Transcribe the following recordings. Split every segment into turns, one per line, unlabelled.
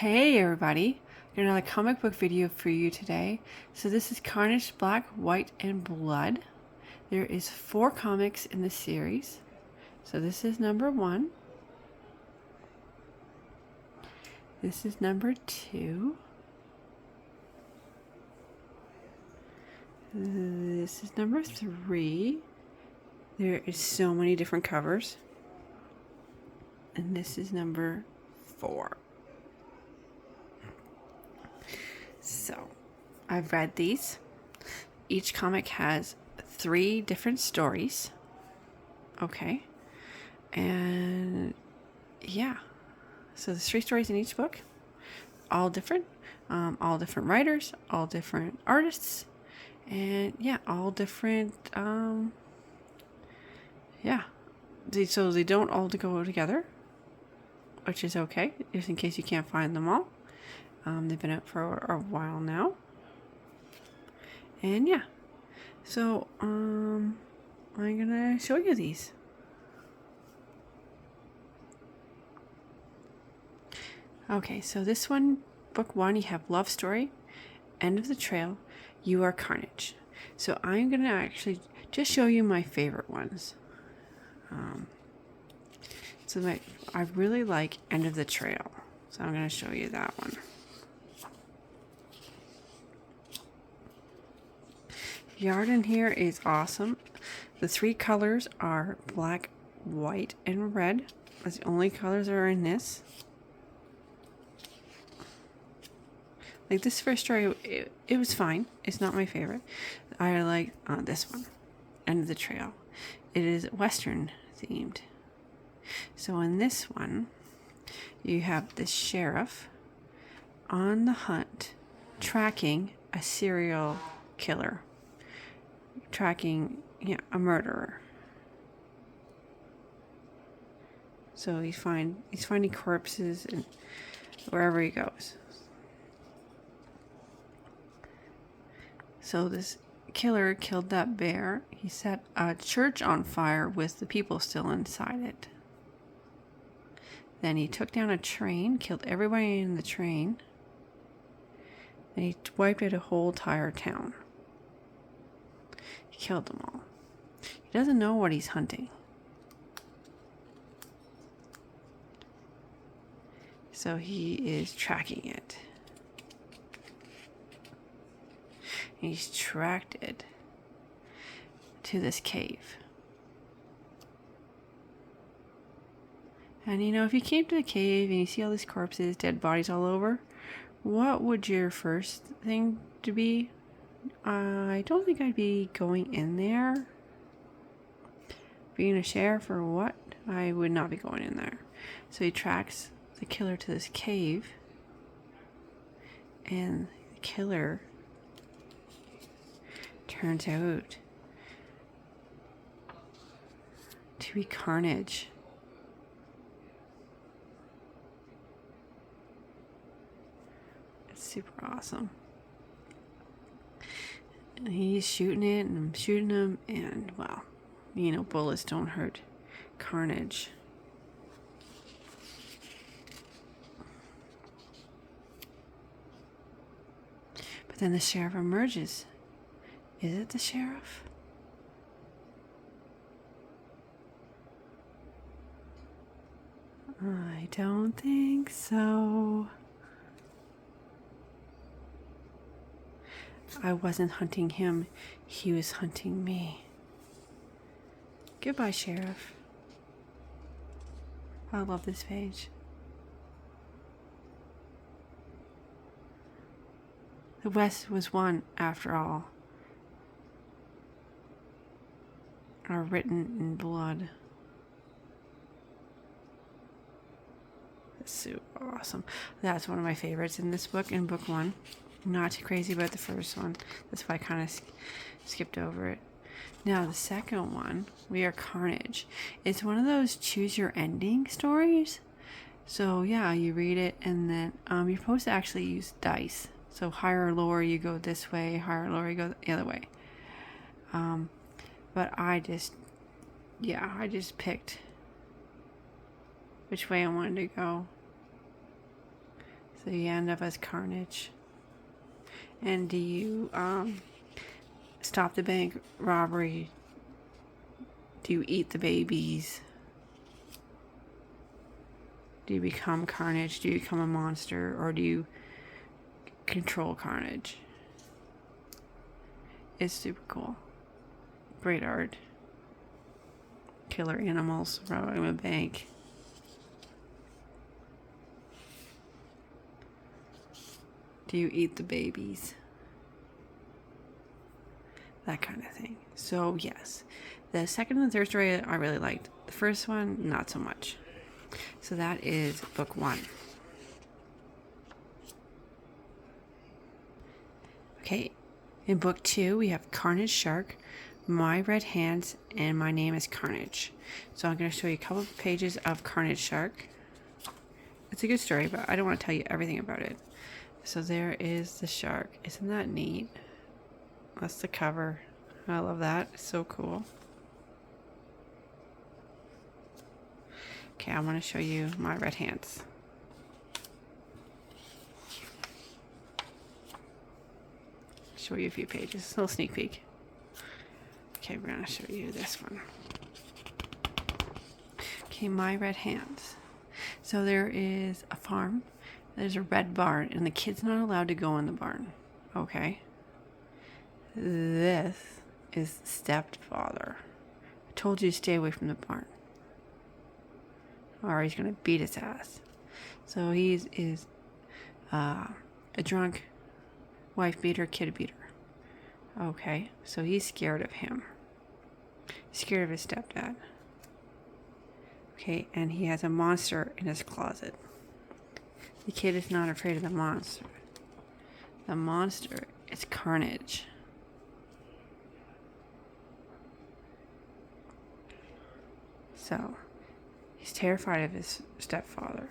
Hey everybody, got another comic book video for you today. So this is Carnage Black, White, and Blood. There is 4 comics in the series. So this is number 1. This is number 2. This is number 3. There is so many different covers. And this is number 4. So, I've read these. Each comic has 3 different stories. Okay. And yeah. So there's 3 stories in each book. All different writers, all different artists, and yeah, all different, so they don't all go together, which is okay, just in case you can't find them all. They've been out for a while now. And yeah. So, I'm gonna show you these. Okay, so this one, book 1, you have Love Story, End of the Trail, You Are Carnage. So I'm gonna actually just show you my favorite ones. I really like End of the Trail. So I'm gonna show you that one. The art in here is awesome. The 3 colors are black, white, and red. That's the only colors that are in this. Like this first story, it was fine. It's not my favorite. I like this one, End of the Trail. It is Western themed. So in this one, you have the sheriff on the hunt, tracking a serial killer. Tracking, a murderer. So he's finding corpses and wherever he goes. So this killer killed that bear. He set a church on fire with the people still inside it. Then he took down a train, killed everybody in the train. And he wiped out a whole entire town. He killed them all. He doesn't know what he's hunting. So he is tracking it. He's tracked it to this cave. And if you came to the cave and you see all these corpses, dead bodies all over, what would your first thing to be? I don't think I'd be going in there. Being a sheriff or what? I would not be going in there. So he tracks the killer to this cave. And the killer turns out to be Carnage. It's super awesome. And he's shooting it, and I'm shooting him, and well, bullets don't hurt Carnage. But then the sheriff emerges. Is it the sheriff? I don't think so. I wasn't hunting him. He was hunting me. Goodbye, Sheriff. I love this page. The West was won after all. Are written in blood. That's super awesome. That's one of my favorites in this book, in book 1. Not too crazy about the first one. That's why I kind of skipped over it. Now, the second one, We Are Carnage. It's one of those choose your ending stories. So, yeah, you read it, and then you're supposed to actually use dice. So, higher or lower, you go this way. Higher or lower, you go the other way. But I just picked which way I wanted to go. So you end up as Carnage. And do you stop the bank robbery? Do you eat the babies? Do you become Carnage? Do you become a monster? Or do you control Carnage? It's super cool. Great art. Killer animals robbing a bank. Do you eat the babies? That kind of thing. So yes, the second and third story I really liked. The first one, not so much. So that is book 1. Okay, in book 2 we have Carnage Shark, My Red Hands, and My Name is Carnage. So I'm going to show you a couple of pages of Carnage Shark. It's a good story, but I don't want to tell you everything about it. So there is the shark. Isn't that neat? That's the cover. I love that. It's so cool. Okay, I want to show you My Red Hands. Show you a few pages. A little sneak peek. Okay, we're going to show you this one. Okay, My Red Hands. So there is a farm. There's a red barn, and the kid's not allowed to go in the barn. Okay. This is stepfather. I told you to stay away from the barn, or he's gonna beat his ass. So he is a drunk wife beater, kid beater. Okay, so he's scared of him. He's scared of his stepdad. Okay, and he has a monster in his closet. The kid is not afraid of the monster. The monster is Carnage. So, he's terrified of his stepfather.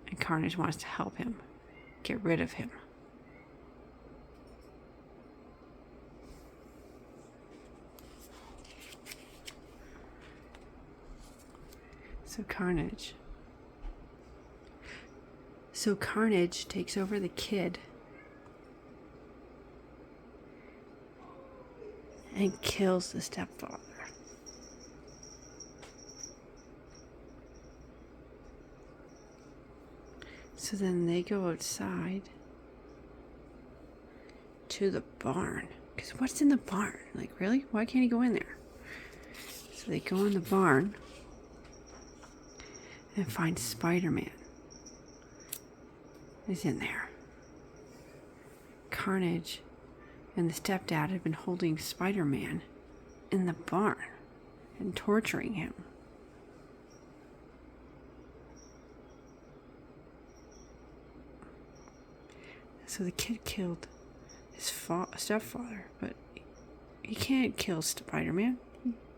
And Carnage wants to help him get rid of him. So Carnage takes over the kid and kills the stepfather. So then they go outside to the barn. Because what's in the barn? Like, really? Why can't he go in there? So they go in the barn and find Spider-Man is in there. Carnage and the stepdad had been holding Spider-Man in the barn and torturing him. So the kid killed his stepfather, but he can't kill Spider-Man.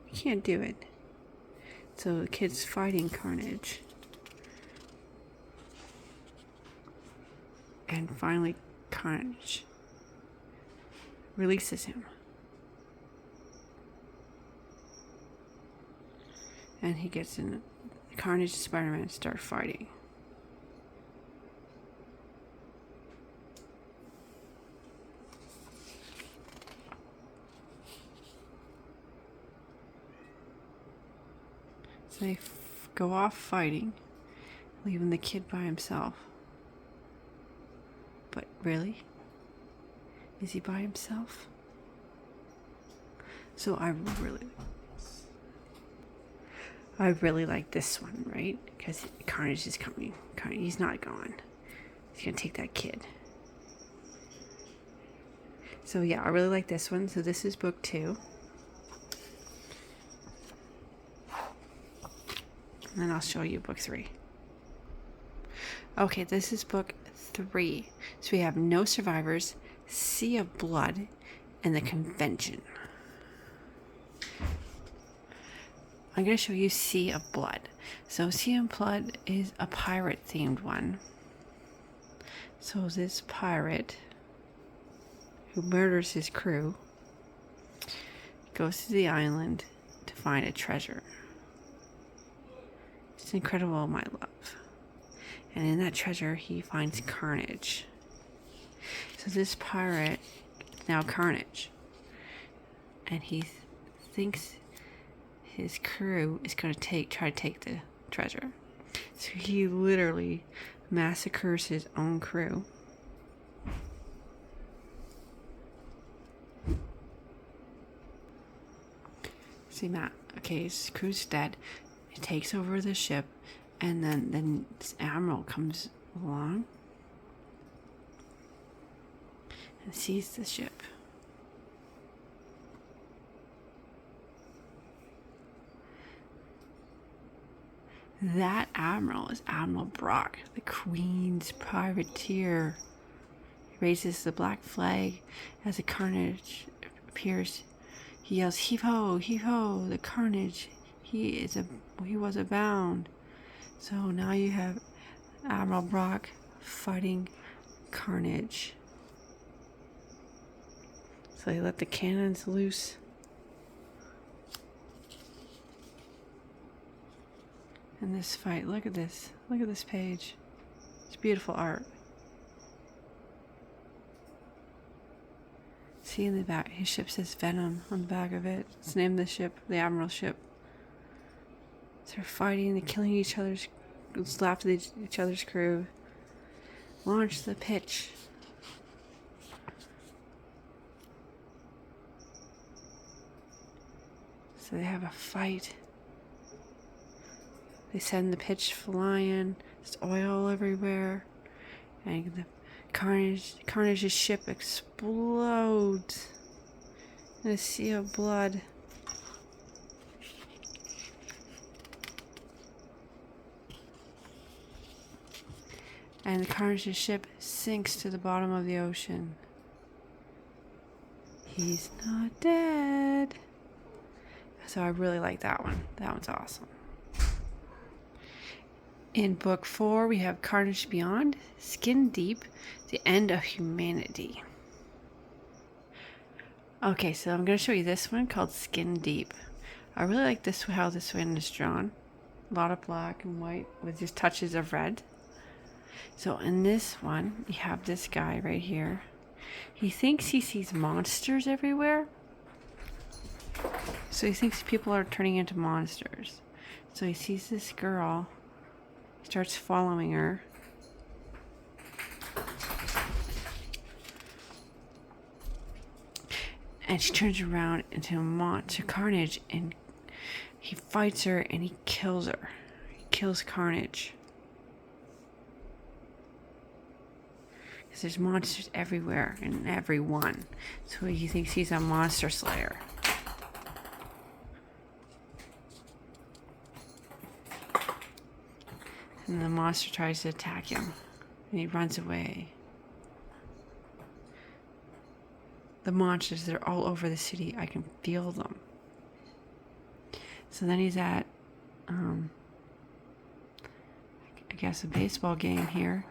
He can't do it. So the kid's fighting Carnage. And finally, Carnage releases him. And he gets in. Carnage and Spider-Man start fighting. So they go off fighting, leaving the kid by himself. But really? Is he by himself? So I really like this one, right? Because Carnage is coming. He's not gone. He's gonna take that kid. So yeah, I really like this one. So this is book 2. And then I'll show you book 3. Okay, this is book 3. So we have No Survivors, Sea of Blood, and The Convention. I'm going to show you Sea of Blood. So Sea of Blood is a pirate-themed one. So this pirate who murders his crew goes to the island to find a treasure. It's incredible, my love. And in that treasure, he finds Carnage. So this pirate is now Carnage. And he thinks his crew is going to try to take the treasure. So he literally massacres his own crew. See, Matt, okay, his crew's dead. He takes over the ship, and then this admiral comes along and sees the ship. That admiral is Admiral Brock, the Queen's privateer. He raises the black flag as the Carnage appears. He yells, "Heave ho, heave ho, the Carnage, he was abound." So now you have Admiral Brock fighting Carnage. So they let the cannons loose. In this fight, look at this page. It's beautiful art. See in the back, his ship says Venom on the back of it. It's named the ship, the Admiral ship. So they're fighting, they're killing each other's, slapping each other's crew. Launch the pitch. So they have a fight. They send the pitch flying. There's oil everywhere. And the Carnage's ship explodes in a sea of blood. And the Carnage's ship sinks to the bottom of the ocean. He's not dead. So I really like that one. That one's awesome. In book 4, we have Carnage Beyond, Skin Deep, The End of Humanity. Okay, so I'm going to show you this one called Skin Deep. I really like this, how this one is drawn. A lot of black and white with just touches of red. So in this one, we have this guy right here. He thinks he sees monsters everywhere. So he thinks people are turning into monsters. So he sees this girl. Starts following her. And she turns around into a monster Carnage, and he fights her and he kills her. He kills Carnage. Because there's monsters everywhere and everyone. So he thinks he's a monster slayer. And the monster tries to attack him, and he runs away. The monsters, they're all over the city. I can feel them. So then he's at, I guess, a baseball game here,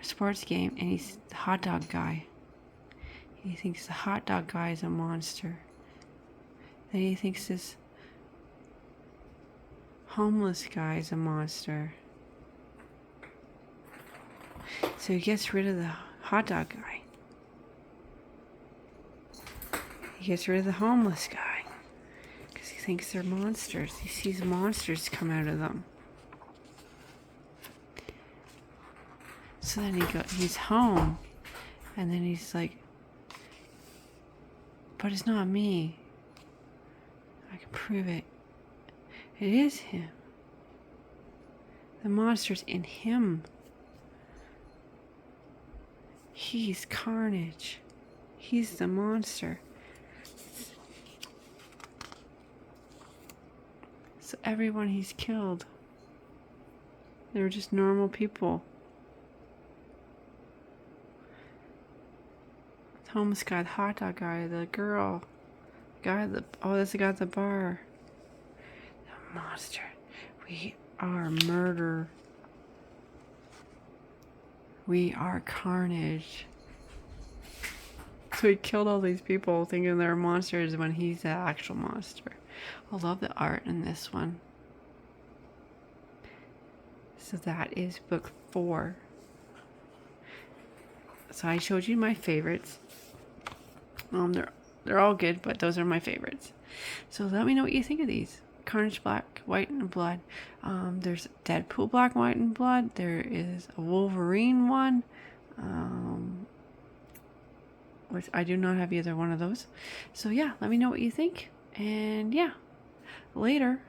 a sports game, and he's the hot dog guy. He thinks the hot dog guy is a monster. Then he thinks this homeless guy is a monster. So he gets rid of the hot dog guy. He gets rid of the homeless guy because he thinks they're monsters. He sees monsters come out of them. So then he's home, and then he's like, but it's not me. I can prove it. It is him. The monster's in him. He's Carnage. He's the monster. So everyone he's killed, they were just normal people. The homeless guy, the hot dog guy, the girl, that's the guy at the bar. The monster. We are murder. We are Carnage. So he killed all these people thinking they're monsters when he's the actual monster. I love the art in this one. So that is book 4. So I showed you my favorites. They're all good, but those are my favorites. So let me know what you think of these. Carnage Black, White, and Blood. There's Deadpool Black, White, and Blood. There is a Wolverine one, which I do not have either one of those. So yeah, let me know what you think. And yeah, later.